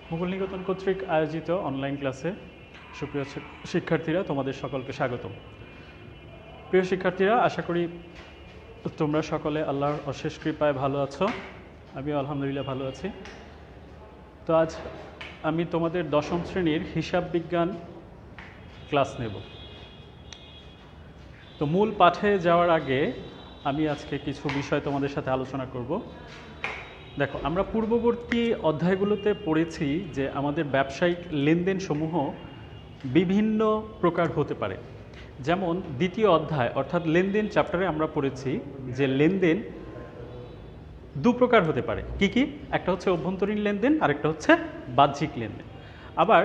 মুকুল নিকেতন কর্তৃক আয়োজিত অনলাইন ক্লাসে সুপ্রিয় শিক্ষার্থীরা, তোমাদের সকলকে স্বাগতম। প্রিয় শিক্ষার্থীরা, আশা করি তোমরা সকলে আল্লাহর অশেষ কৃপায় ভালো আছো। আমিও আলহামদুলিল্লাহ ভালো আছি। তো আজ আমি তোমাদের দশম শ্রেণীর হিসাব বিজ্ঞান ক্লাস নেব। তো মূল পাঠে যাওয়ার আগে আমি আজকে কিছু বিষয় তোমাদের সাথে আলোচনা করব। দেখো, আমরা পূর্ববর্তী অধ্যায়গুলোতে পড়েছি যে আমাদের ব্যবসায়িক লেনদেন সমূহ বিভিন্ন প্রকার হতে পারে। যেমন দ্বিতীয় অধ্যায় অর্থাৎ লেনদেন চ্যাপ্টারে আমরা পড়েছি যে লেনদেন দু প্রকার হতে পারে। কি কি? একটা হচ্ছে অভ্যন্তরীণ লেনদেন, আরেকটা হচ্ছে বাহ্যিক লেনদেন। আবার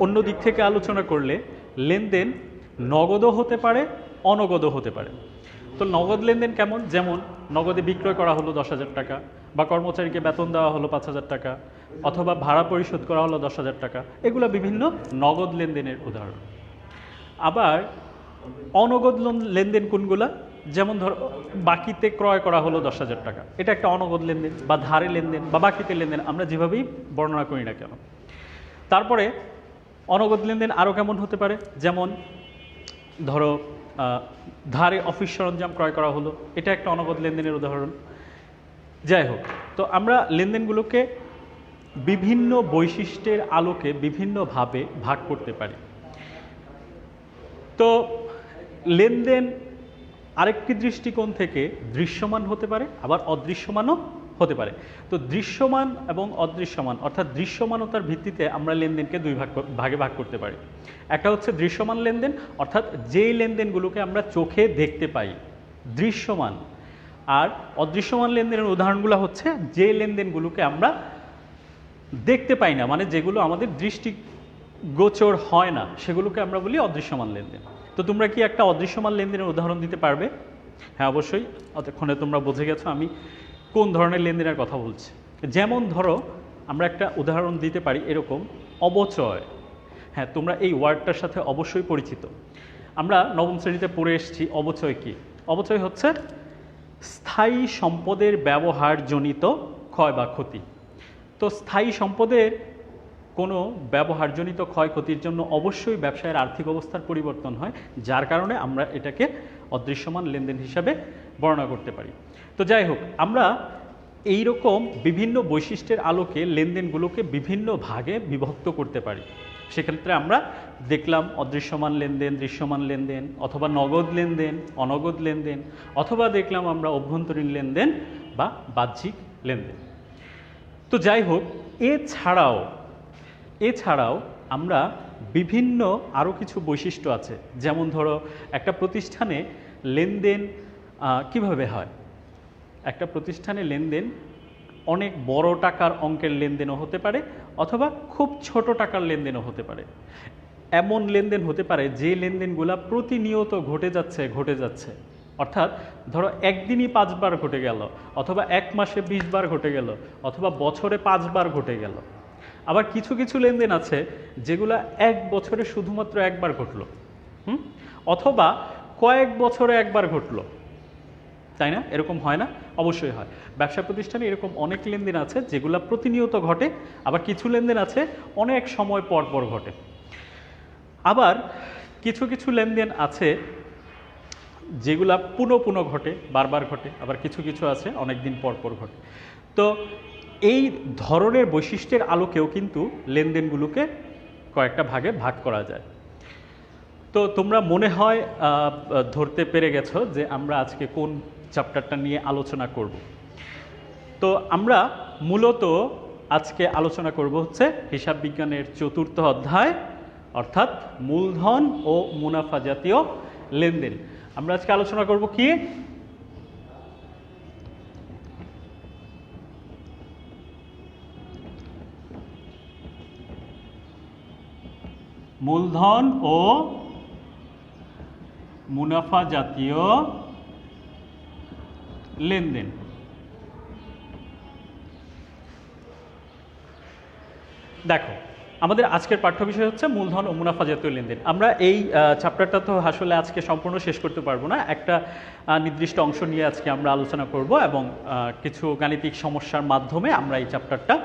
অন্য দিক থেকে আলোচনা করলে লেনদেন নগদও হতে পারে, অনগদও হতে পারে। তো নগদ লেনদেন কেমন? যেমন নগদে বিক্রয় করা হলো 10,000 টাকা, বা কর্মচারীকে বেতন দেওয়া হলো 5,000 টাকা, অথবা ভাড়া পরিশোধ করা হলো 10,000 টাকা। এগুলো বিভিন্ন নগদ লেনদেনের উদাহরণ। আবার অনগদ লেনদেন কোনগুলা? যেমন ধরো বাকিতে ক্রয় করা হলো 10,000 টাকা, এটা একটা অনগদ লেনদেন, বা ধারে লেনদেন বা বাকিতে লেনদেন, আমরা যেভাবেই বর্ণনা করি না কেন। তারপরে অনগদ লেনদেন আরও কেমন হতে পারে? যেমন ধরো ধারে অফিস সরঞ্জাম ক্রয় করা হলো, এটা একটা অনগদ লেনদেনের উদাহরণ। যাই হোক, তো আমরা লেনদেনগুলোকে বিভিন্ন বৈশিষ্ট্যের আলোকে বিভিন্নভাবে ভাগ করতে পারি। তো লেনদেন আরেকটি দৃষ্টিকোণ থেকে দৃশ্যমান হতে পারে, আবার অদৃশ্যমানও হতে পারে। তো দৃশ্যমান এবং অদৃশ্যমান অর্থাৎ দৃশ্যমানতার ভিত্তিতে আমরা লেনদেনকে দুই ভাগে ভাগ করতে পারি। একটা হচ্ছে দৃশ্যমান লেনদেন, অর্থাৎ যেই লেনদেনগুলোকে আমরা চোখে দেখতে পাই, দৃশ্যমান। আর অদৃশ্যমান লেনদেনের উদাহরণগুলো হচ্ছে যে লেনদেনগুলোকে আমরা দেখতে পাই না, মানে যেগুলো আমাদের দৃষ্টিগোচর হয় না, সেগুলোকে আমরা বলি অদৃশ্যমান লেনদেন। তো তোমরা কি একটা অদৃশ্যমান লেনদেনের উদাহরণ দিতে পারবে? হ্যাঁ, অবশ্যই। অতক্ষণে তোমরা বুঝে গেছো আমি কোন ধরনের লেনদেনের কথা বলছি। যেমন ধরো আমরা একটা উদাহরণ দিতে পারি এরকম, অবচয়। হ্যাঁ, তোমরা এই ওয়ার্ডটার সাথে অবশ্যই পরিচিত। আমরা নবম শ্রেণীতে পড়ে এসেছি অবচয় কি। অবচয় হচ্ছে স্থায়ী সম্পদের ব্যবহারজনিত ক্ষয় বা ক্ষতি। তো স্থায়ী সম্পদের কোনো ব্যবহারজনিত ক্ষয়ক্ষতির জন্য অবশ্যই ব্যবসায়ের আর্থিক অবস্থার পরিবর্তন হয়, যার কারণে আমরা এটাকে অদৃশ্যমান লেনদেন হিসাবে বর্ণনা করতে পারি। তো যাই হোক, আমরা এই রকম বিভিন্ন বৈশিষ্ট্যের আলোকে লেনদেনগুলোকে বিভিন্ন ভাগে বিভক্ত করতে পারি। সেক্ষেত্রে আমরা দেখলাম অদৃশ্যমান লেনদেন, দৃশ্যমান লেনদেন, অথবা নগদ লেনদেন, অনগদ লেনদেন, অথবা দেখলাম আমরা অভ্যন্তরীণ লেনদেন বা বাহ্যিক লেনদেন। তো যাই হোক, এছাড়াও আমরা বিভিন্ন আরও কিছু বৈশিষ্ট্য আছে। যেমন ধরো একটা প্রতিষ্ঠানে লেনদেন কিভাবে হয়। একটা প্রতিষ্ঠানে লেনদেন অনেক বড় টাকার অঙ্কের লেনদেনও হতে পারে, অথবা খুব ছোট টাকার লেনদেনও হতে পারে। এমন লেনদেন হতে পারে যে লেনদেনগুলো প্রতিনিয়ত ঘটে যাচ্ছে। অর্থাৎ ধরো একদিনই 5 বার ঘটে গেল, অথবা এক মাসে 20 বার ঘটে গেল, অথবা বছরে 5 বার ঘটে গেল। আবার কিছু কিছু লেনদেন আছে যেগুলো এক বছরে শুধুমাত্র একবার ঘটলো, অথবা কয়েক বছরে একবার ঘটলো, তাই না? এরকম হয় না? অবশ্যই হয়। ব্যবসা প্রতিষ্ঠানে এরকম অনেক লেনদেন আছে যেগুলো প্রতিনিয়ত ঘটে, আবার কিছু লেনদেন আছে অনেক সময় পর পর ঘটে। আবার কিছু কিছু লেনদেন আছে যেগুলা পুনঃ ঘটে, বারবার ঘটে, আবার কিছু কিছু আছে অনেক দিন পর পর ঘটে। তো এই ধরনের বৈশিষ্ট্যের আলোকেও কিন্তু লেনদেনগুলোকে কয়েকটা ভাগে ভাগ করা যায়। তো তোমরা মনে হয় ধরতে পেরে গেছো যে আমরা আজকে কোন চ্যাপ্টারটা নিয়ে আলোচনা করব। তো আমরা মূলত আজকে আলোচনা করব হচ্ছে হিসাব বিজ্ঞানের 4র্থ অধ্যায়, অর্থাৎ মূলধন ও মুনাফা জাতীয় লেনদেন। আমরা আজকে আলোচনা করব কি? মূলধন ও মুনাফা জাতীয় লেনদেন। দেখো, আমাদের আজকের পাঠ্য বিষয় হচ্ছে মূলধন ও মুনাফা জাতীয় লেনদেন। আমরা এই চ্যাপ্টারটা তো আসলে আজকে সম্পূর্ণ শেষ করতে পারবো না। একটা নির্দিষ্ট অংশ নিয়ে আজকে আমরা আলোচনা করব এবং কিছু গাণিতিক সমস্যার মাধ্যমে আমরা এই চ্যাপ্টারটা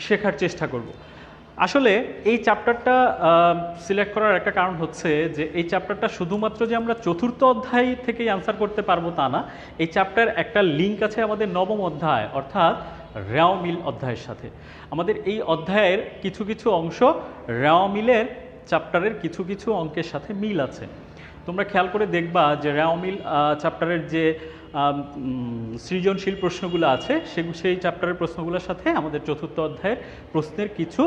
শেখার চেষ্টা করব। আসলে এই চ্যাপ্টারটা সিলেক্ট করার একটা কারণ হচ্ছে যে এই চ্যাপ্টারটা শুধুমাত্র যে আমরা চতুর্থ অধ্যায় থেকেই আনসার করতে পারবো তা না, এই চ্যাপ্টার একটা লিঙ্ক আছে আমাদের নবম অধ্যায় অর্থাৎ রেওয়া মিল অধ্যায়ের সাথে। আমাদের এই অধ্যায়ের কিছু কিছু অংশ রেওয়া মিলের চ্যাপ্টারের কিছু কিছু অঙ্কের সাথে মিল আছে। তোমরা খেয়াল করে দেখবা যে রেওয়া মিল চ্যাপ্টারের যে সৃজনশীল প্রশ্নগুলো আছে সেই চ্যাপ্টারের প্রশ্নগুলোর সাথে আমাদের চতুর্থ অধ্যায়ের প্রশ্নের কিছু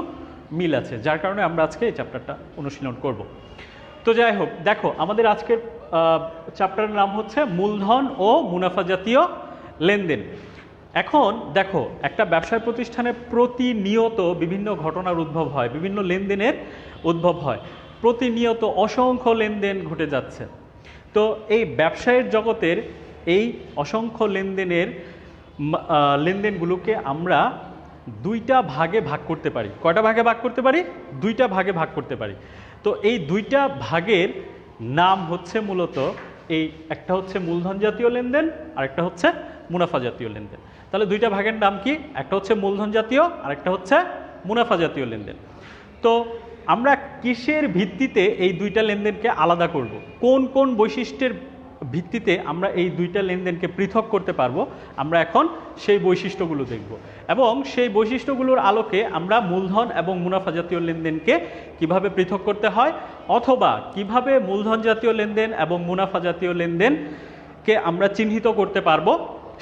মিল আছে, যার কারণে আমরা আজকে এই চ্যাপ্টারটা অনুশীলন করব। তো যাই হোক, দেখো আমাদের আজকের চ্যাপ্টারের নাম হচ্ছে মূলধন ও মুনাফা জাতীয় লেনদেন। এখন দেখো, একটা ব্যবসায় প্রতিষ্ঠানে প্রতিনিয়ত বিভিন্ন ঘটনার উদ্ভব হয়, বিভিন্ন লেনদেনের উদ্ভব হয়, প্রতিনিয়ত অসংখ্য লেনদেন ঘটে যাচ্ছে। তো এই ব্যবসায়ের জগতের এই অসংখ্য লেনদেনগুলোকে আমরা দুইটা ভাগে ভাগ করতে পারি। কয়টা ভাগে ভাগ করতে পারি? দুইটা ভাগে ভাগ করতে পারি। তো এই দুইটা ভাগের নাম হচ্ছে মূলত একটা হচ্ছে মূলধন জাতীয় লেনদেন আর একটা হচ্ছে মুনাফা জাতীয় লেনদেন। তাহলে দুইটা ভাগের নাম কি? একটা হচ্ছে মূলধন জাতীয় আর একটা হচ্ছে মুনাফা জাতীয় লেনদেন। তো আমরা কিসের ভিত্তিতে এই দুইটা লেনদেনকে আলাদা করব? কোন কোন বৈশিষ্ট্যের ভিত্তিতে আমরা এই দুইটা লেনদেনকে পৃথক করতে পারবো, আমরা এখন সেই বৈশিষ্ট্যগুলো দেখব এবং সেই বৈশিষ্ট্যগুলোর আলোকে আমরা মূলধন এবং মুনাফা জাতীয় লেনদেনকে কিভাবে পৃথক করতে হয় অথবা কিভাবে মূলধন জাতীয় লেনদেন এবং মুনাফা জাতীয় লেনদেনকে আমরা চিহ্নিত করতে পারবো,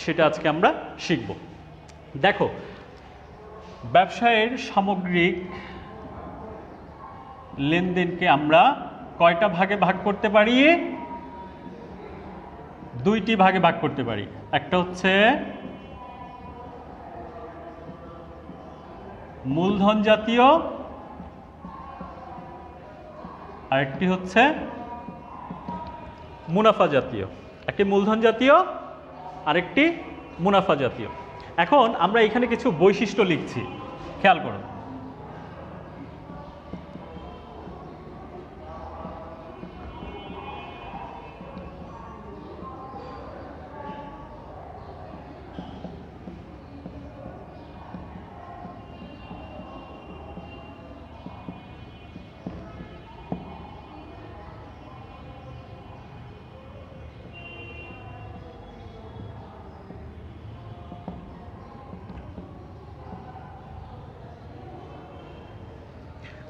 সেটা আজকে আমরা শিখব। দেখো, ব্যবসায়ের সামগ্রিক লেনদেনকে আমরা কয়টা ভাগে ভাগ করতে পারি? দুইটি ভাগে ভাগ করতে পারি। একটা হচ্ছে মূলধন জাতীয়, আরেকটি হচ্ছে মুনাফা জাতীয়। একটি মূলধন জাতীয়, আরেকটি মুনাফা জাতীয়। এখন আমরা এখানে কিছু বৈশিষ্ট্য লিখছি, খেয়াল করুন।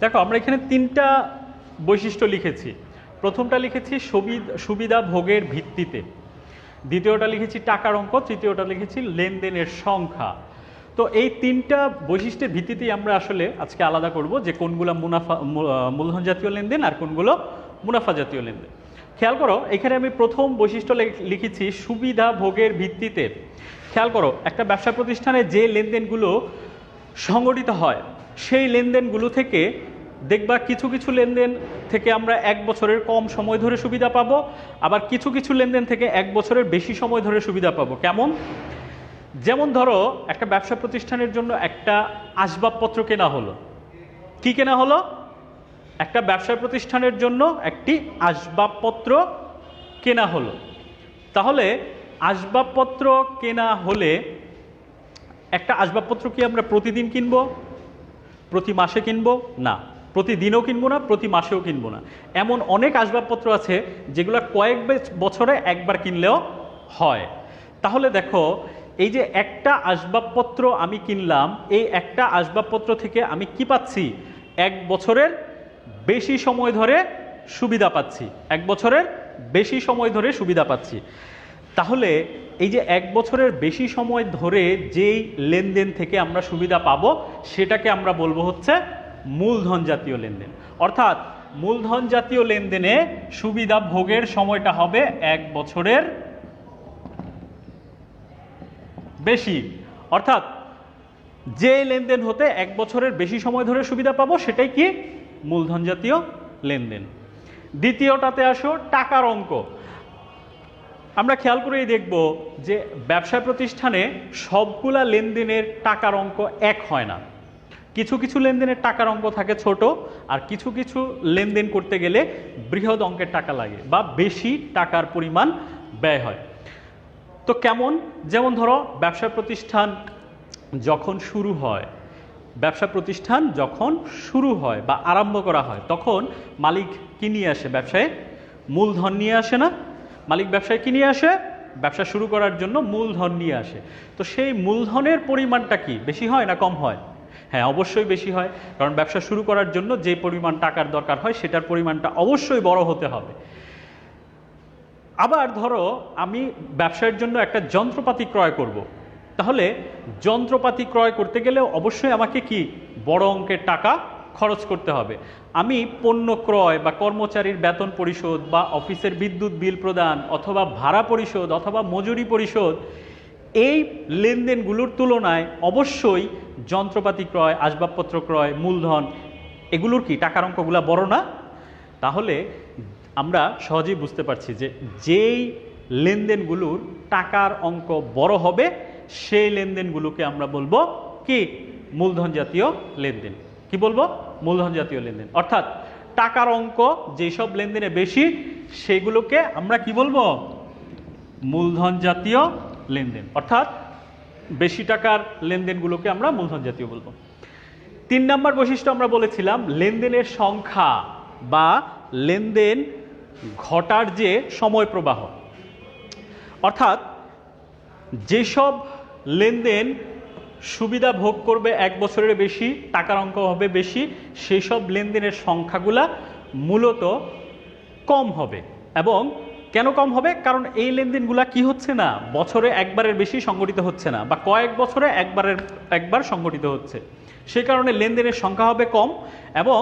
দেখো, আমরা এখানে তিনটা বৈশিষ্ট্য লিখেছি। প্রথমটা লিখেছি সুবিধা ভোগের ভিত্তিতে, দ্বিতীয়টা লিখেছি টাকার অঙ্ক, তৃতীয়টা লিখেছি লেনদেনের সংখ্যা। তো এই তিনটা বৈশিষ্ট্যের ভিত্তিতেই আমরা আসলে আজকে আলাদা করব যে কোনগুলো মূলধন জাতীয় লেনদেন আর কোনগুলো মুনাফা জাতীয় লেনদেন। খেয়াল করো, এখানে আমি প্রথম বৈশিষ্ট্য লিখেছি সুবিধা ভোগের ভিত্তিতে। খেয়াল করো, একটা ব্যবসা প্রতিষ্ঠানে যে লেনদেনগুলো সংগঠিত হয় সেই লেনদেনগুলো থেকে দেখবা কিছু কিছু লেনদেন থেকে আমরা 1 বছরের কম সময় ধরে সুবিধা পাবো, আবার কিছু কিছু লেনদেন থেকে 1 বছরের বেশি সময় ধরে সুবিধা পাবো। কেমন? যেমন ধরো, একটা ব্যবসা প্রতিষ্ঠানের জন্য একটা আসবাবপত্র কেনা হলো। কি কেনা হলো? একটা ব্যবসা প্রতিষ্ঠানের জন্য একটি আসবাবপত্র কেনা হলো। তাহলে আসবাবপত্র কেনা হলে একটা আসবাবপত্র কি আমরা প্রতিদিন কিনবো? প্রতি মাসে কিনবো না। প্রতিদিনও কিনবো না, প্রতি মাসেও কিনবো না। এমন অনেক আসবাবপত্র আছে যেগুলো কয়েক বছরে একবার কিনলেও হয়। তাহলে দেখো, এই যে একটা আসবাবপত্র আমি কিনলাম, এই একটা আসবাবপত্র থেকে আমি কি পাচ্ছি? 1 বছরের বেশি সময় ধরে সুবিধা পাচ্ছি। 1 বছরের বেশি সময় ধরে সুবিধা পাচ্ছি। তাহলে এই যে 1 বছরের বেশি সময় ধরে যেই লেনদেন থেকে আমরা সুবিধা পাবো সেটাকে আমরা বলবো হচ্ছে মূলধন জাতীয় লেনদেন। অর্থাৎ মূলধন জাতীয় লেনদেনে সুবিধা ভোগের সময়টা হবে 1 বছরের বেশি। অর্থাৎ যে লেনদেন হতে 1 বছরের বেশি সময় ধরে সুবিধা পাবো সেটাই কি? মূলধন জাতীয় লেনদেন। দ্বিতীয়টাতে আসো, টাকার অঙ্ক। আমরা খেয়াল করেই দেখব যে ব্যবসা প্রতিষ্ঠানে সবগুলা লেনদেনের টাকার অঙ্ক এক হয় না। কিছু কিছু লেনদেনের টাকার অঙ্ক থাকে ছোট, আর কিছু কিছু লেনদেন করতে গেলে বৃহৎ অঙ্কের টাকা লাগে বা বেশি টাকার পরিমাণ ব্যয় হয়। তো কেমন? যেমন ধরো, ব্যবসা প্রতিষ্ঠান যখন শুরু হয় ব্যবসা প্রতিষ্ঠান যখন শুরু হয় বা আরম্ভ করা হয় তখন মালিক কি নিয়ে আসে? ব্যবসায় মূলধন নিয়ে আসে না? মালিক ব্যবসায় কি নিয়ে আসে? ব্যবসা শুরু করার জন্য মূলধন নিয়ে আসে। তো সেই মূলধনের পরিমাণটা কি বেশি হয় না কম হয়? হ্যাঁ, অবশ্যই বেশি হয়, কারণ ব্যবসা শুরু করার জন্য যে পরিমাণ টাকার দরকার হয় সেটার পরিমাণটা অবশ্যই বড় হতে হবে। আবার ধরো আমি ব্যবসার জন্য একটা যন্ত্রপাতি ক্রয় করব, তাহলে যন্ত্রপাতি ক্রয় করতে গেলে অবশ্যই আমাকে কি বড় অঙ্কের টাকা খরচ করতে হবে। আমি পণ্য ক্রয় বা কর্মচারীর বেতন পরিশোধ বা অফিসের বিদ্যুৎ বিল প্রদান অথবা ভাড়া পরিশোধ অথবা মজুরি পরিশোধ, এই লেনদেনগুলোর তুলনায় অবশ্যই যন্ত্রপাতি ক্রয়, আসবাবপত্র ক্রয়, মূলধন, এগুলোর কি টাকার অঙ্কগুলো বড় না? তাহলে আমরা সহজেই বুঝতে পারছি যে যেই লেনদেনগুলোর টাকার অঙ্ক বড় হবে সেই লেনদেনগুলোকে আমরা বলবো কি মূলধন জাতীয় লেনদেন। কি বলবো? মূলধন জাতীয় লেনদেন। অর্থাৎ টাকার অঙ্ক যেসব লেনদেনে বেশি সেগুলোকে আমরা কি বলবো? মূলধন জাতীয় লেনদেন। অর্থাৎ বেশি টাকার লেনদেনগুলোকে আমরা মূলধন জাতীয় বলবো। 3 নম্বর বৈশিষ্ট্য আমরা বলেছিলাম লেনদেনের সংখ্যা বা লেনদেন ঘটার যে সময় প্রবাহ। অর্থাৎ যেসব লেনদেন সুবিধা ভোগ করবে 1 বছরের বেশি, টাকার অঙ্ক হবে বেশি, সেই সব লেনদেনের সংখ্যাগুলা মূলত কম হবে। এবং কেন কম হবে? কারণ এই লেনদেনগুলা কি হচ্ছে না, বছরে একবারের বেশি সংগঠিত হচ্ছে না বা কয়েক বছরে একবার সংগঠিত হচ্ছে। সেই কারণে লেনদেনের সংখ্যা হবে কম এবং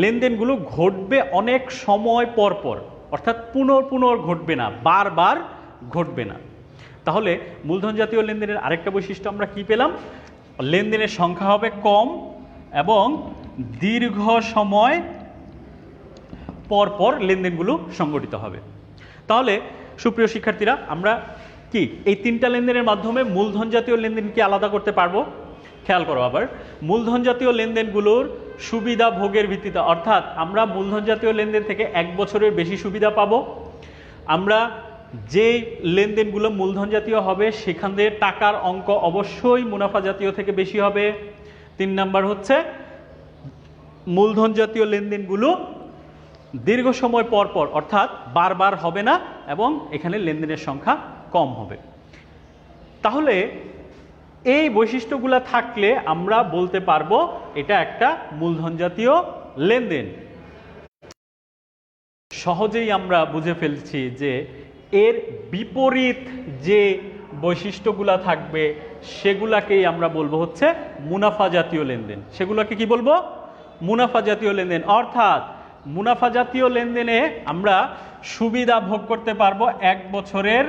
লেনদেনগুলো ঘটবে অনেক সময় পর পর, অর্থাৎ পুনর ঘটবে না, বারবার ঘটবে না। তাহলে মূলধন জাতীয় লেনদেনের আরেকটা বৈশিষ্ট্য আমরা কি পেলাম? লেনদেনের সংখ্যা হবে কম এবং দীর্ঘ সময় পর পর লেনদেনগুলো সংগঠিত হবে। তাহলে সুপ্রিয় শিক্ষার্থীরা, আমরা কি এই 3টা লেনদেনের মাধ্যমে মূলধন জাতীয় লেনদেনকে আলাদা করতে পারবো? খেয়াল করো আবার, মূলধন জাতীয় লেনদেনগুলোর সুবিধা ভোগের ভিত্তিতে, অর্থাৎ আমরা মূলধন জাতীয় লেনদেন থেকে 1 বছরের বেশি সুবিধা পাবো। আমরা যে লেনদেনগুলো মূলধন জাতীয় হবে সেখান থেকে টাকার অঙ্ক অবশ্যই মুনাফা জাতীয় থেকে বেশি হবে। 3 নাম্বার হচ্ছে মূলধন জাতীয় লেনদেনগুলো দীর্ঘ সময় পর পর, অর্থাৎ বারবার হবে না এবং এখানে লেনদেনের সংখ্যা কম হবে। তাহলে এই বৈশিষ্ট্যগুলো থাকলে আমরা বলতে পারবো এটা একটা মূলধন জাতীয় লেনদেন। সহজেই আমরা বুঝে ফেলছি যে এর বিপরীত যে বৈশিষ্ট্যগুলা থাকবে সেগুলাকেই আমরা বলবো হচ্ছে মুনাফা জাতীয় লেনদেন। সেগুলোকে কি বলবো? মুনাফা জাতীয় লেনদেন। অর্থাৎ মুনাফা জাতীয় লেনদেনে আমরা সুবিধা ভোগ করতে পারবো 1 বছরের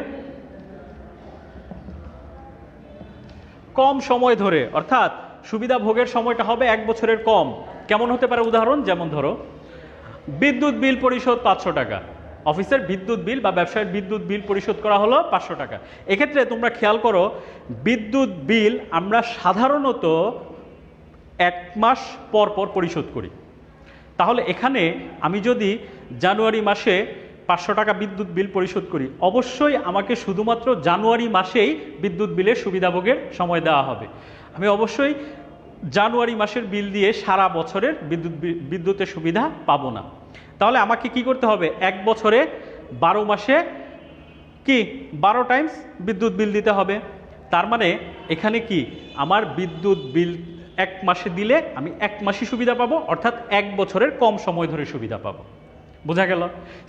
কম সময় ধরে, অর্থাৎ সুবিধা ভোগের সময়টা হবে 1 বছরের কম। কেমন হতে পারে? উদাহরণ যেমন ধরো বিদ্যুৎ বিল পরিশোধ 500 টাকা, অফিসের বিদ্যুৎ বিল বা ব্যবসায়ের বিদ্যুৎ বিল পরিশোধ করা হলো 500 টাকা। এক্ষেত্রে তোমরা খেয়াল করো, বিদ্যুৎ বিল আমরা সাধারণত 1 মাস পর পর পরিশোধ করি। তাহলে এখানে আমি যদি জানুয়ারি মাসে 500 টাকা বিদ্যুৎ বিল পরিশোধ করি, অবশ্যই আমাকে শুধুমাত্র জানুয়ারি মাসেই বিদ্যুৎ বিলের সুবিধাভোগের সময় দেওয়া হবে। আমি অবশ্যই জানুয়ারি মাসের বিল দিয়ে সারা বছরের বিদ্যুতের সুবিধা পাবো না। তাহলে আমাকে কি করতে হবে? 1 বছরে 12 মাসে কি 12 টাইমস বিদ্যুৎ বিল দিতে হবে। তার মানে এখানে কি আমার বিদ্যুৎ বিল 1 মাসে দিলে আমি 1 মাসই সুবিধা পাবো, অর্থাৎ 1 বছরের কম সময় ধরে সুবিধা পাবো। বোঝা গেল?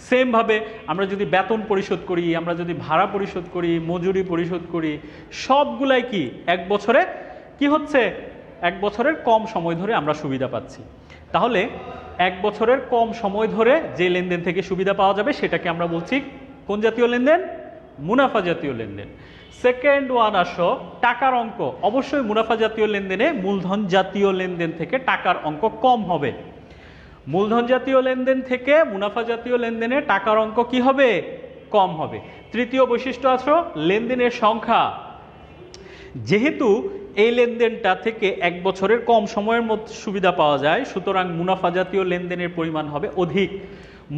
সেমভাবে আমরা যদি বেতন পরিশোধ করি, আমরা যদি ভাড়া পরিশোধ করি, মজুরি পরিশোধ করি, সবগুলাই কি 1 বছরে কি হচ্ছে? 1 বছরের কম সময় ধরে আমরা সুবিধা পাচ্ছি। তাহলে 1 বছরের কম সময় ধরে যে লেনদেন থেকে সুবিধা পাওয়া যাবে সেটাকে আমরা বলছি কোন জাতীয় লেনদেন? মুনাফা জাতীয় লেনদেন। সেকেন্ড ওয়ান আসো টাকার অঙ্ক। অবশ্যই মুনাফা জাতীয় লেনদেনে মূলধন জাতীয় লেনদেন থেকে টাকার অঙ্ক কম হবে। মূলধন জাতীয় লেনদেন থেকে মুনাফা জাতীয় লেনদেনে টাকার অঙ্ক কি হবে? কম হবে। তৃতীয় বৈশিষ্ট্য আসো লেনদেনের সংখ্যা। যেহেতু এই লেনদেনটা থেকে 1 বছরের কম সময়ের মধ্যে সুবিধা পাওয়া যায়, সুতরাং মুনাফা জাতীয় লেনদেনের পরিমাণ হবে অধিক।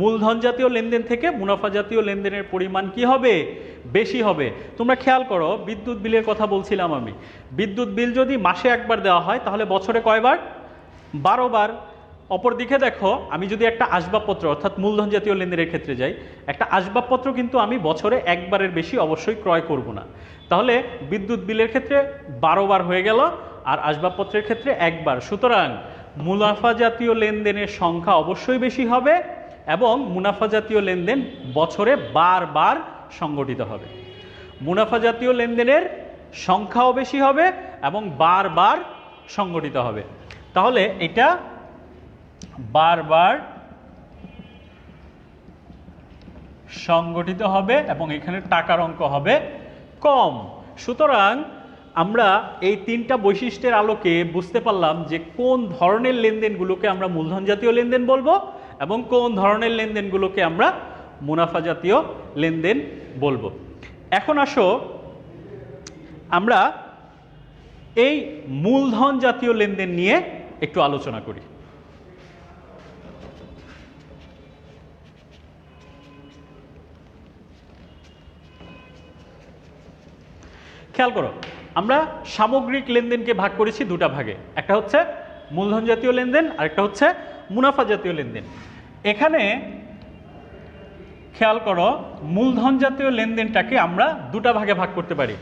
মূলধন জাতীয় লেনদেন থেকে মুনাফা জাতীয় লেনদেনের পরিমাণ কি হবে? বেশি হবে। তোমরা খেয়াল করো, বিদ্যুৎ বিলের কথা বলছিলাম আমি, বিদ্যুৎ বিল যদি মাসে একবার দেওয়া হয় তাহলে বছরে কয়বার? 12 বার। অপরদিকে দেখো, আমি যদি একটা আসবাবপত্র অর্থাৎ মূলধন জাতীয় লেনদেনের ক্ষেত্রে যাই, একটা আসবাবপত্র কিন্তু আমি বছরে একবারের বেশি অবশ্যই ক্রয় করব না। তাহলে বিদ্যুৎ বিলের ক্ষেত্রে 12 বার হয়ে গেল, আর আসবাবপত্রের ক্ষেত্রে একবার। সুতরাং মুনাফা জাতীয় লেনদেনের সংখ্যা অবশ্যই বেশি হবে এবং মুনাফা জাতীয় লেনদেন বছরে বারবার সংগঠিত হবে। মুনাফা জাতীয় লেনদেনের সংখ্যাও বেশি হবে এবং বারবার সংগঠিত হবে। তাহলে এটা বারবার সংগঠিত হবে এবং এখানে টাকার অঙ্ক হবে কম। সুতরাং আমরা এই তিনটা বৈশিষ্ট্যের আলোকে বুঝতে পারলাম যে কোন ধরনের লেনদেনগুলোকে আমরা মূলধন জাতীয় লেনদেন বলবো এবং কোন ধরনের লেনদেনগুলোকে আমরা মুনাফা জাতীয় লেনদেন বলবো। এখন আসো আমরা এই মূলধন জাতীয় লেনদেন নিয়ে একটু আলোচনা করি। খেয়াল করো, আমরা সামগ্রিক লেনদেনকে ভাগ করেছি দুটা ভাগে, একটা হচ্ছে মূলধন জাতীয় লেনদেন আর একটা হচ্ছে মুনাফা জাতীয় লেনদেন। এখানে খেয়াল করো, মূলধন জাতীয় লেনদেনটাকে আমরা দুটা ভাগে ভাগ করতে পারি।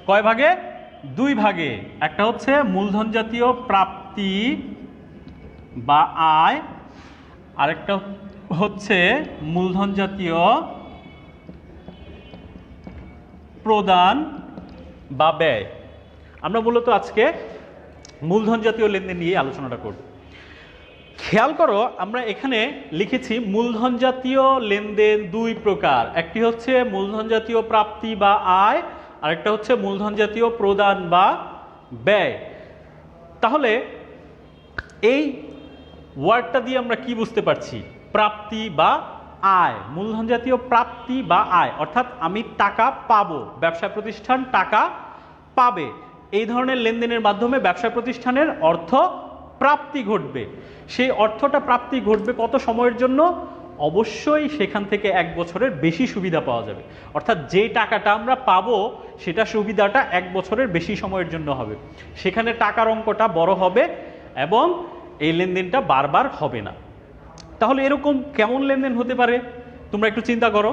কয় ভাগে? 2 ভাগে। একটা হচ্ছে মূলধন জাতীয় প্রাপ্তি বা আয়, আরেকটা হচ্ছে মূলধন জাতীয় প্রদান বা ব্যয়। আমরা মূলত আজকে মূলধন জাতীয় লেনদেন নিয়ে আলোচনাটা করব। খেয়াল করো, আমরা এখানে লিখেছি মূলধন জাতীয় লেনদেন 2 প্রকার। একটি হচ্ছে মূলধন জাতীয় প্রাপ্তি বা আয়, আরেকটা হচ্ছে মূলধন জাতীয় প্রদান বা ব্যয়। তাহলে এই ওয়ার্ডটা দিয়ে আমরা কি বুঝতে পারছি? প্রাপ্তি বা আয়। মূলধন জাতীয় প্রাপ্তি বা আয় অর্থাৎ আমি টাকা পাবো, ব্যবসা প্রতিষ্ঠান টাকা পাবে। এই ধরনের লেনদেনের মাধ্যমে ব্যবসা প্রতিষ্ঠানের অর্থ প্রাপ্তি ঘটবে। সেই অর্থটা প্রাপ্তি ঘটবে কত সময়ের জন্য? অবশ্যই সেখান থেকে 1 বছরের বেশি সুবিধা পাওয়া যাবে। অর্থাৎ যে টাকাটা আমরা পাবো সেটা সুবিধাটা 1 বছরের বেশি সময়ের জন্য হবে। সেখানে টাকার অঙ্কটা বড় হবে এবং এই লেনদেনটা বারবার হবে না। তাহলে এরকম কেমন লেনদেন হতে পারে তোমরা একটু চিন্তা করো।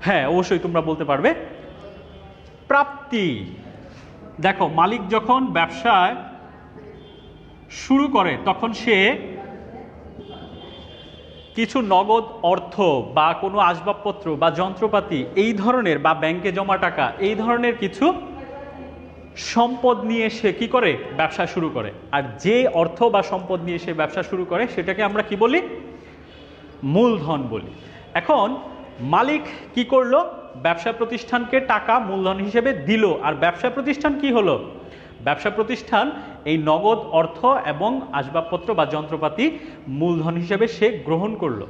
হ্যাঁ, অবশ্যই তোমরা বলতে পারবে প্রাপ্তি। দেখো, মালিক যখন ব্যবসায় শুরু করে তখন সে কিছু নগদ অর্থ বা কোনো আসবাবপত্র বা যন্ত্রপাতি এই ধরনের বা ব্যাংকে জমা টাকা এই ধরনের কিছু সম্পদ নিয়ে সে কি করে? ব্যবসা শুরু করে। আর যে অর্থ বা সম্পদ নিয়ে সে ব্যবসা শুরু করে সেটাকে আমরা কি বলি? মূলধন বলি। এখন মালিক কি করলো? ব্যবসা প্রতিষ্ঠানকে টাকা মূলধন হিসেবে দিল। আর ব্যবসা প্রতিষ্ঠান কি হলো? ব্যবসা প্রতিষ্ঠান এই নগদ অর্থ এবং আসবাবপত্র বা যন্ত্রপাতি মূলধন হিসেবে সে গ্রহণ করলো।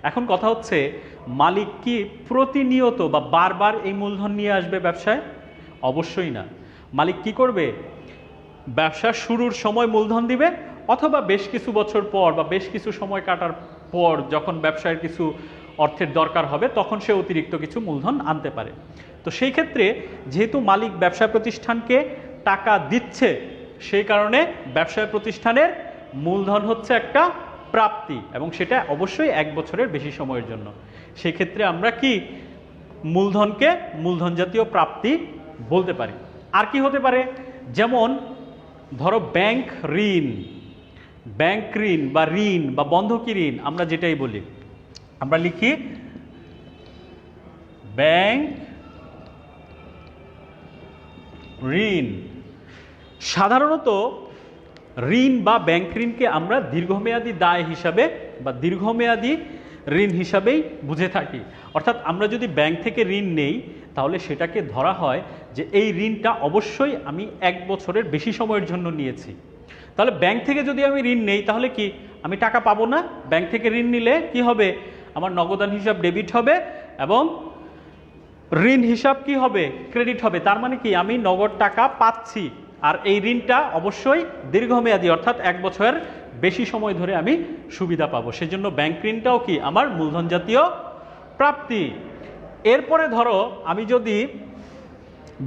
এখন কথা হচ্ছে, মালিক কি প্রতিনিয়ত বা বারবার এই মূলধন নিয়ে আসবে ব্যবসায়? অবশ্যই না। মালিক কি করবে? ব্যবসা শুরুর সময় মূলধন দিবে, অথবা বেশ কিছু বছর পর বা বেশ কিছু সময় কাটার পর যখন ব্যবসার কিছু অর্থের দরকার হবে তখন সে অতিরিক্ত কিছু মূলধন আনতে পারে। তো সেই ক্ষেত্রে যেহেতু মালিক ব্যবসা প্রতিষ্ঠানকে টাকা দিচ্ছে, সেই কারণে ব্যবসা প্রতিষ্ঠানের মূলধন হচ্ছে একটা প্রাপ্তি এবং সেটা অবশ্যই 1 বছরের বেশি সময়ের জন্য। সেই ক্ষেত্রে আমরা কি মূলধনকে মূলধন জাতীয় প্রাপ্তি বলতে পারি। আর কি হতে পারে? যেমন ধরো ব্যাংক ঋণ বা ঋণ বা বন্ধকি ঋণ, আমরা যেটাই বলি, আমরা লিখি ব্যাংক ঋণ। সাধারণত ঋণ বা ব্যাংক ঋণকে আমরা দীর্ঘমেয়াদী দায় হিসাবে বা দীর্ঘমেয়াদী ঋণ হিসাবেই বুঝে থাকি। অর্থাৎ আমরা যদি ব্যাংক থেকে ঋণ নেই তাহলে সেটাকে ধরা হয় যে এই ঋণটা অবশ্যই আমি 1 বছরের বেশি সময়ের জন্য নিয়েছি। তাহলে ব্যাংক থেকে যদি আমি ঋণ নেই তাহলে কি আমি টাকা পাবো না? ব্যাংক থেকে ঋণ নিলে কি হবে? আমার নগদান হিসাব ডেবিট হবে এবং ঋণ হিসাব কি হবে? ক্রেডিট হবে। তার মানে কি আমি নগদ টাকা পাচ্ছি আর এই ঋণটা অবশ্যই দীর্ঘমেয়াদী, অর্থাৎ 1 বছরের বেশি সময় ধরে আমি সুবিধা পাবো। সেজন্য ব্যাংক ঋণটাও কি আমার মূলধন জাতীয় প্রাপ্তি। এরপরে ধরো আমি যদি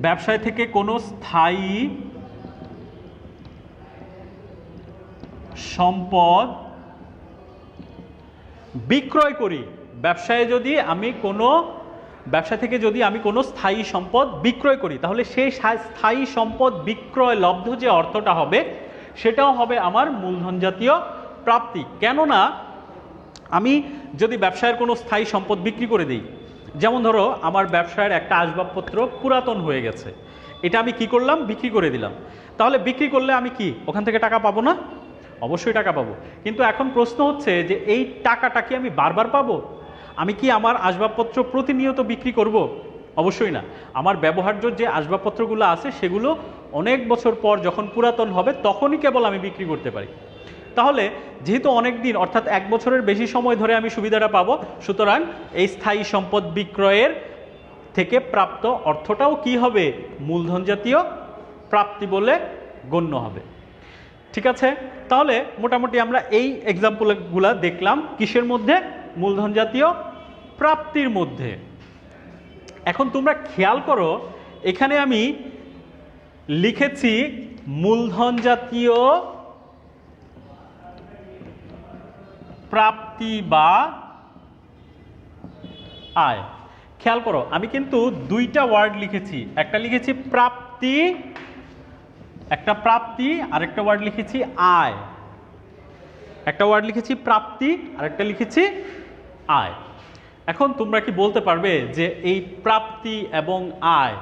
ব্যবসায় থেকে কোনো স্থায়ী সম্পদ বিক্রয় করি, ব্যবসা থেকে যদি আমি কোনো স্থায়ী সম্পদ বিক্রয় করি, তাহলে সেই স্থায়ী সম্পদ বিক্রয় লব্ধ যে অর্থটা হবে সেটাও হবে আমার মূলধন জাতীয় প্রাপ্তি। কেননা আমি যদি ব্যবসায়ের কোনো স্থায়ী সম্পদ বিক্রি করে দিই, যেমন ধরো আমার ব্যবসায়ের একটা আসবাবপত্র পুরাতন হয়ে গেছে, এটা আমি কি করলাম, বিক্রি করে দিলাম। তাহলে বিক্রি করলে আমি কি ওখান থেকে টাকা পাবো না? অবশ্যই টাকা পাবো। কিন্তু এখন প্রশ্ন হচ্ছে যে এই টাকাটা কি আমি বারবার পাবো? আমি কি আমার আসবাবপত্র প্রতিনিয়ত বিক্রি করব? অবশ্যই না। আমার ব্যবহার্য যে আসবাবপত্রগুলো আছে সেগুলো অনেক বছর পর যখন পুরাতন হবে তখনই কেবল আমি বিক্রি করতে পারি। তাহলে যেহেতু অনেক দিন অর্থাৎ 1 বছরের বেশি সময় ধরে আমি সুবিধাটা পাবো, সুতরাং এই স্থায়ী সম্পদ বিক্রয়ের থেকে প্রাপ্ত অর্থটাও কি হবে, মূলধন জাতীয় প্রাপ্তি বলে গণ্য হবে। ঠিক আছে, তাহলে মোটামুটি আমরা এই এক্সাম্পলগুলো দেখলাম কিসের মধ্যে, মূলধন জাতীয় প্রাপ্তির মধ্যে। এখন তোমরা খেয়াল করো, এখানে আমি লিখেছি মূলধন জাতীয় প্রাপ্তি বা আয়। খেয়াল করো আমি কিন্তু দুইটা ওয়ার্ড লিখেছি, একটা লিখেছি প্রাপ্তি, আরেকটা ওয়ার্ড লিখেছি আয়। একটা ওয়ার্ড লিখেছি প্রাপ্তি, আরেকটা লিখেছি আয়। এখন তোমরা কি বলতে পারবে যে এই প্রাপ্তি এবং আয়,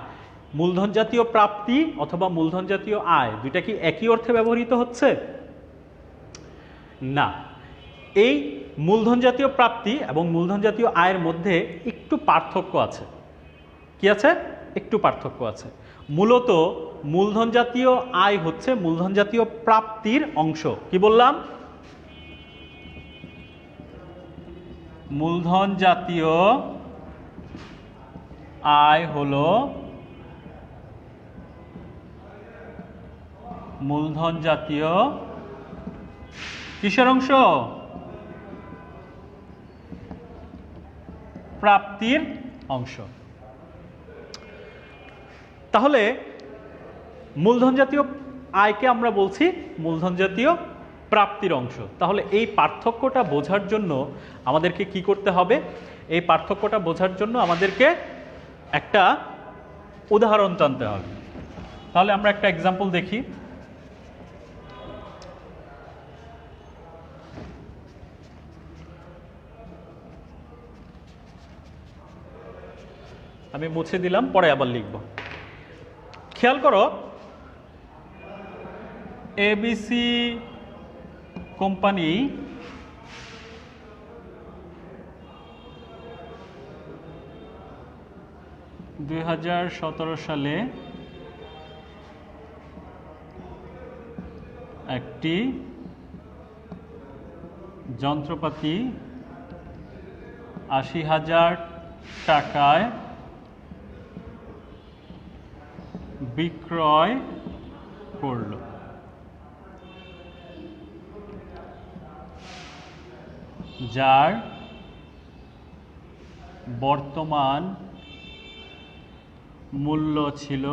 মূলধন জাতীয় প্রাপ্তি অথবা মূলধন জাতীয় আয়, দুইটা কি একই অর্থে ব্যবহৃত হচ্ছে? না, এই মূলধন জাতীয় প্রাপ্তি এবং মূলধন জাতীয় আয়ের মধ্যে একটু পার্থক্য আছে। কি আছে? একটু পার্থক্য আছে। মূলত মূলধন জাতীয় আয় হচ্ছে মূলধন জাতীয় প্রাপ্তির অংশ। কি বললাম? মূলধন জাতীয় আয় হলো মূলধন জাতীয় কিসের অংশ? প্রাপ্তির অংশ। তাহলে মূলধন জাতীয় আয়কে আমরা বলছি মূলধন জাতীয় প্রাপ্তির অংশ। তাহলে এই পার্থক্যটা বোঝার জন্য আমাদেরকে কি করতে হবে? এই পার্থক্যটা বোঝার জন্য আমাদেরকে একটা উদাহরণ টানতে হবে। তাহলে আমরা একটা এক্সাম্পল দেখি। আমি মুছে দিলাম, পরে আবার লিখব। খেয়াল করো, এবিসি কোম্পানি (2017) সালে একটি যন্ত্রপাতি ৮০,০০০ টাকায় বিক্রয় করল। যার বর্তমান মূল্য ছিল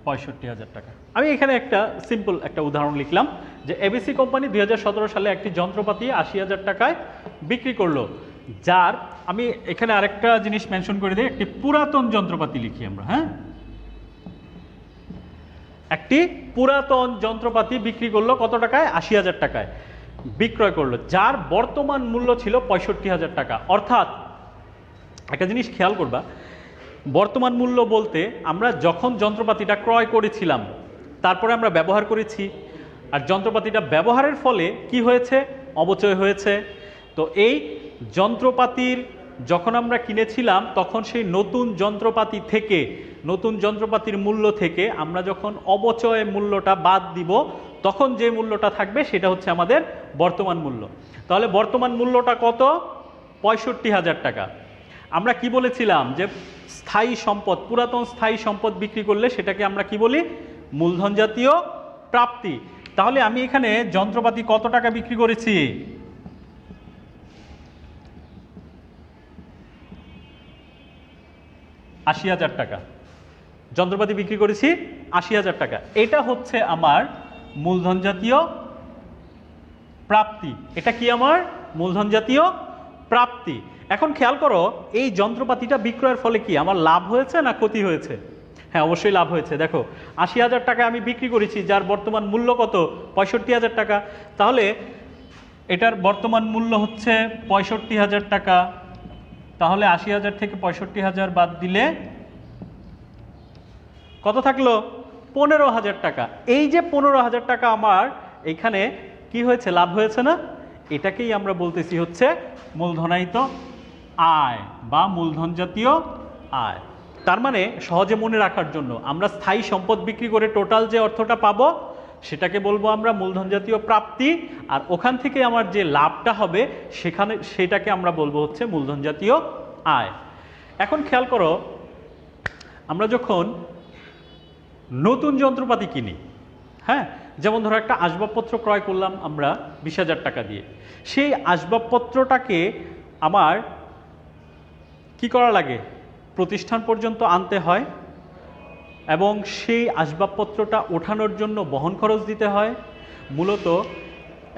৬৫,০০০ টাকা। আমি এখানে একটা সিম্পল একটা উদাহরণ লিখলাম যে এবিসি কোম্পানি ২০১৭ সালে একটি যন্ত্রপাতি ৮০,০০০ টাকায় বিক্রি করলো, যার, আমি এখানে আরেকটা জিনিস মেনশন করে দিই, একটি পুরাতন যন্ত্রপাতি লিখি আমরা। হ্যাঁ, একটি পুরাতন যন্ত্রপাতি বিক্রি করলো কত টাকায়? ৮০,০০০ টাকায় বিক্রয় করলো, যার বর্তমান মূল্য ছিল ৬৫,০০০ টাকা। অর্থাৎ একটা জিনিস খেয়াল করবা, বর্তমান মূল্য বলতে আমরা যখন যন্ত্রপাতিটা ক্রয় করেছিলাম তারপরে আমরা ব্যবহার করেছি, আর যন্ত্রপাতিটা ব্যবহারের ফলে কি হয়েছে? অপচয় হয়েছে। তো এই যন্ত্রপাতির যখন আমরা কিনেছিলাম তখন সেই নতুন যন্ত্রপাতির মূল্য থেকে আমরা যখন অপচয় মূল্যটা বাদ দিব তখন যে মূল্যটা থাকবে সেটা হচ্ছে আমাদের বর্তমান মূল্য। তাহলে বর্তমান মূল্যটা কত? ৬৫,০০০ টাকা। আমরা কি বলেছিলাম যে স্থায়ী সম্পদ, পুরাতন স্থায়ী সম্পদ বিক্রি করলে সেটাকে আমরা কি বলি? মূলধন জাতীয় প্রাপ্তি। তাহলে আমি এখানে যন্ত্রপাতি কত টাকা বিক্রি করেছি? ৮০,০০০ টাকা যন্ত্রপাতি বিক্রি করেছি, ৮০,০০০ টাকা। এটা হচ্ছে আমার মূলধন জাতীয় প্রাপ্তি। এটা কি আমার মূলধন জাতীয় প্রাপ্তি। এখন খেয়াল করো, এই যন্ত্রপাতিটা বিক্রয়ের ফলে কি আমার লাভ হয়েছে না ক্ষতি হয়েছে? হ্যাঁ, অবশ্যই লাভ হয়েছে। দেখো ৮০,০০০ টাকা আমি বিক্রি করেছি, যার বর্তমান মূল্য কত? ৬৫,০০০ টাকা। তাহলে এটার বর্তমান মূল্য হচ্ছে ৬৫,০০০ টাকা। তাহলে ৮০,০০০ থেকে ৬৫,০০০ বাদ দিলে কত থাকলো? ১৫,০০০ টাকা। এই যে ১৫,০০০ টাকা আমার এখানে কি হয়েছে? লাভ হয়েছে না? এটাকেই আমরা বলতেছি হচ্ছে মূলধনায়িত আয় বা মূলধন জাতীয় আয়। তার মানে সহজে মনে রাখার জন্য আমরা স্থায়ী সম্পদ বিক্রি করে টোটাল যে অর্থটা পাবো সেটাকে বলবো আমরা মূলধন জাতীয় প্রাপ্তি, আর ওখান থেকে আমার যে লাভটা হবে সেটাকে আমরা বলবো হচ্ছে মূলধন জাতীয় আয়। এখন খেয়াল করো, আমরা যখন নতুন যন্ত্রপাতি কিনি, হ্যাঁ, যেমন ধরো একটা আসবাবপত্র ক্রয় করলাম আমরা ২০,০০০ টাকা দিয়ে, সেই আসবাবপত্রটাকে আমার কি করা লাগে? প্রতিষ্ঠান পর্যন্ত আনতে হয় এবং সেই আসবাবপত্রটা ওঠানোর জন্য বহন খরচ দিতে হয়। মূলত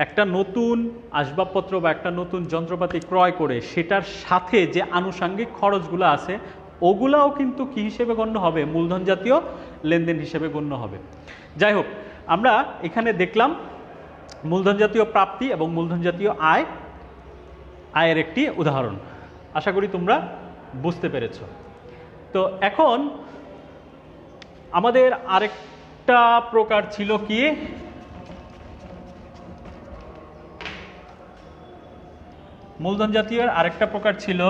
একটা নতুন আসবাবপত্র বা একটা নতুন যন্ত্রপাতি ক্রয় করে সেটার সাথে যে আনুষঙ্গিক খরচগুলো আছে ওগুলাও কিন্তু কি হিসেবে গণ্য হবে? মূলধন জাতীয় লেনদেন হিসেবে গণ্য হবে। যাই হোক, আমরা এখানে দেখলাম মূলধন জাতীয় প্রাপ্তি এবং মূলধন জাতীয় আয়ের একটি উদাহরণ। আশা করি তোমরা বুঝতে পেরেছ। তো এখন আমাদের আরেকটা প্রকার ছিল কি? মূলধন জাতীয় আরেকটা প্রকার ছিল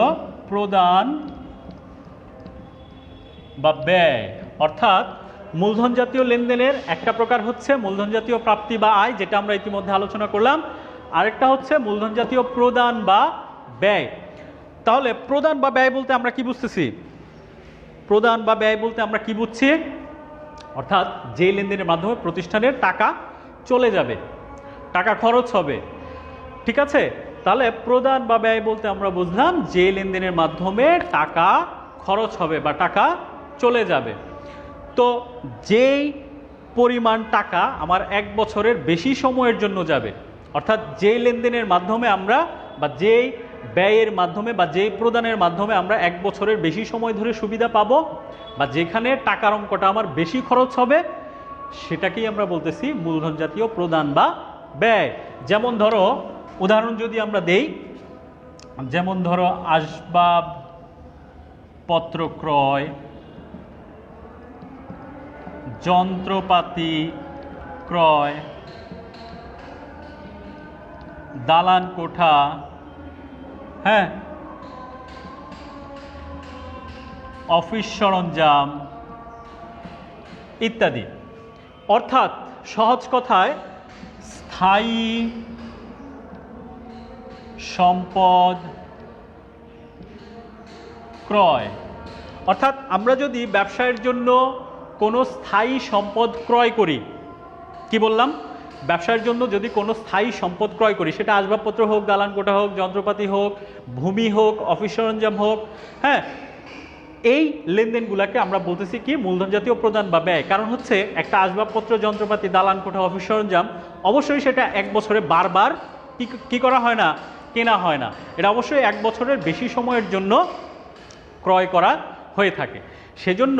প্রদান বা ব্যয়। অর্থাৎ মূলধন জাতীয় লেনদেনের একটা প্রকার হচ্ছে মূলধন জাতীয় প্রাপ্তি বা আয়, যেটা আমরা ইতিমধ্যে আলোচনা করলাম। আরেকটা হচ্ছে মূলধন জাতীয় প্রদান বা ব্যয়। তাহলে প্রদান বা ব্যয় বলতে আমরা কি বুঝতেছি? প্রদান বা ব্যয় বলতে আমরা কি বুঝছি? অর্থাৎ যে লেনদেনের মাধ্যমে প্রতিষ্ঠানের টাকা চলে যাবে, টাকা খরচ হবে, ঠিক আছে? তাহলে প্রদান বা ব্যয় বলতে আমরা বুঝলাম যে লেনদেনের মাধ্যমে টাকা খরচ হবে বা টাকা চলে যাবে। তো যেই পরিমাণ টাকা আমার ১ বছরের বেশি সময়ের জন্য যাবে, অর্থাৎ যে লেনদেনের মাধ্যমে আমরা বা যেই ব্যয়ের মাধ্যমে বা যেই প্রদানের মাধ্যমে আমরা ১ বছরের বেশি সময় ধরে সুবিধা পাবো বা যেখানে টাকার অঙ্কটা আমার বেশি খরচ হবে সেটাকেই আমরা বলতেছি মূলধন জাতীয় প্রদান বা ব্যয়। যেমন ধরো উদাহরণ যদি আমরা দেই, যেমন ধরো আসবাবপত্র ক্রয়, যন্ত্রপাতি ক্রয়, দালান কোঠা, হ্যাঁ, অফিস সরঞ্জাম ইত্যাদি। অর্থাৎ সহজ কথায় স্থায়ী সম্পদ ক্রয়। অর্থাৎ আমরা যদি ব্যবসায়ের জন্য কোনো স্থায়ী সম্পদ ক্রয় করি, কি বললাম? ব্যবসার জন্য যদি কোনো স্থায়ী সম্পদ ক্রয় করি, সেটা আসবাবপত্র হোক, দালান কোঠা হোক, যন্ত্রপাতি হোক, ভূমি হোক, অফিস সরঞ্জাম হোক, হ্যাঁ, এই লেনদেনগুলোকে আমরা বলতেছি কি? মূলধন জাতীয় প্রদান বা ব্যয়। কারণ হচ্ছে একটা আসবাবপত্র, যন্ত্রপাতি, দালান কোঠা, অফিস সরঞ্জাম অবশ্যই সেটা ১ বছরে বারবার কি করা হয় না? কেনা হয় না। এটা অবশ্যই ১ বছরের বেশি সময়ের জন্য ক্রয় করা হয়ে থাকে। সেজন্য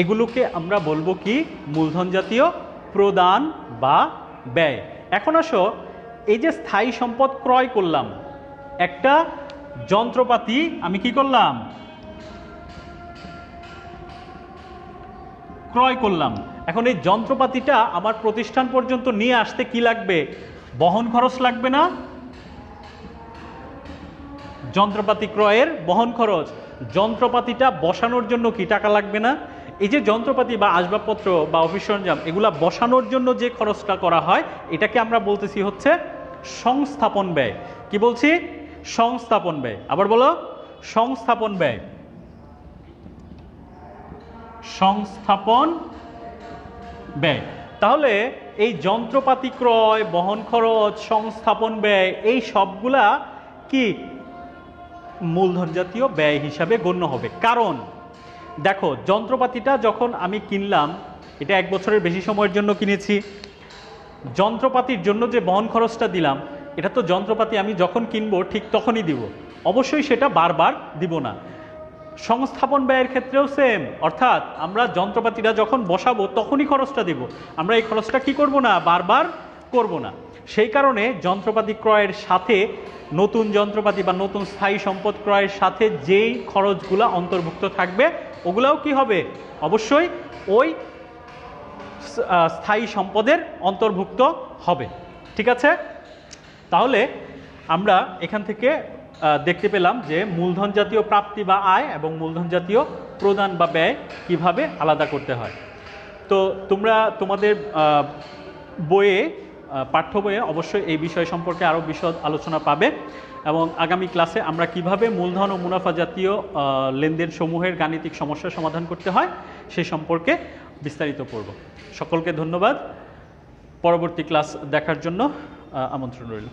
এগুলোকে আমরা বলবো কি? মূলধন জাতীয় প্রদান বা ব্যয়। এখন আসো, এই যে স্থায়ী সম্পদ ক্রয় করলাম, একটা যন্ত্রপাতি আমি কি করলাম? ক্রয় করলাম। এখন এই যন্ত্রপাতিটা আমার প্রতিষ্ঠান পর্যন্ত নিয়ে আসতে কি লাগবে? বহন খরচ লাগবে না? যন্ত্রপাতি ক্রয়ের বহন খরচ। যন্ত্রপাতিটা বসানোর জন্য কি টাকা লাগবে না? এই যে যন্ত্রপাতি বা আসবাবপত্র বা অফিস সরঞ্জাম এগুলা বসানোর জন্য যে খরচটা করা হয় এটাকে আমরা বলতেছি হচ্ছে সংস্থাপন ব্যয়। কি বলছি? সংস্থাপন ব্যয়। আবার বলো, সংস্থাপন ব্যয়, সংস্থাপন ব্যয়। তাহলে এই যন্ত্রপাতি ক্রয়, বহন খরচ, সংস্থাপন ব্যয়, এই সবগুলা কি মূলধন জাতীয় ব্যয় হিসাবে গণ্য হবে। কারণ দেখো, যন্ত্রপাতিটা যখন আমি কিনলাম, এটা 1 বছরের বেশি সময়ের জন্য কিনেছি, যন্ত্রপাতির জন্য যে বহন খরচটা দিলাম, এটা তো যন্ত্রপাতি আমি যখন কিনবো ঠিক তখনই দিব, অবশ্যই সেটা বারবার দিব না। সংস্থাপন ব্যয়ের ক্ষেত্রেও সেম, অর্থাৎ আমরা যন্ত্রপাতিটা যখন বসাবো তখনই খরচটা দেব, আমরা এই খরচটা কি করব না, বারবার করব না। সেই কারণে যন্ত্রপাতি ক্রয়ের সাথে নতুন যন্ত্রপাতি বা নতুন স্থায়ী সম্পদ ক্রয়ের সাথে যেই খরচগুলো অন্তর্ভুক্ত থাকবে ওগুলাও কি হবে, অবশ্যই ওই স্থায়ী সম্পদের অন্তর্ভুক্ত হবে। ঠিক আছে, তাহলে আমরা এখান থেকে দেখতে পেলাম যে মূলধন জাতীয় প্রাপ্তি বা আয় এবং মূলধন জাতীয় প্রদান বা ব্যয় কিভাবে আলাদা করতে হয়। তো তোমরা তোমাদের বইয়ে, পাঠ্য বইয়ে অবশ্যই এই বিষয় সম্পর্কে আরও বিশদ আলোচনা পাবে এবং আগামী ক্লাসে আমরা কিভাবে মূলধন ও মুনাফা জাতীয় লেনদেন সমূহের গাণিতিক সমস্যা সমাধান করতে হয় সেই সম্পর্কে বিস্তারিত পড়ব। সকলকে ধন্যবাদ। পরবর্তী ক্লাস দেখার জন্য আমন্ত্রণ রইল।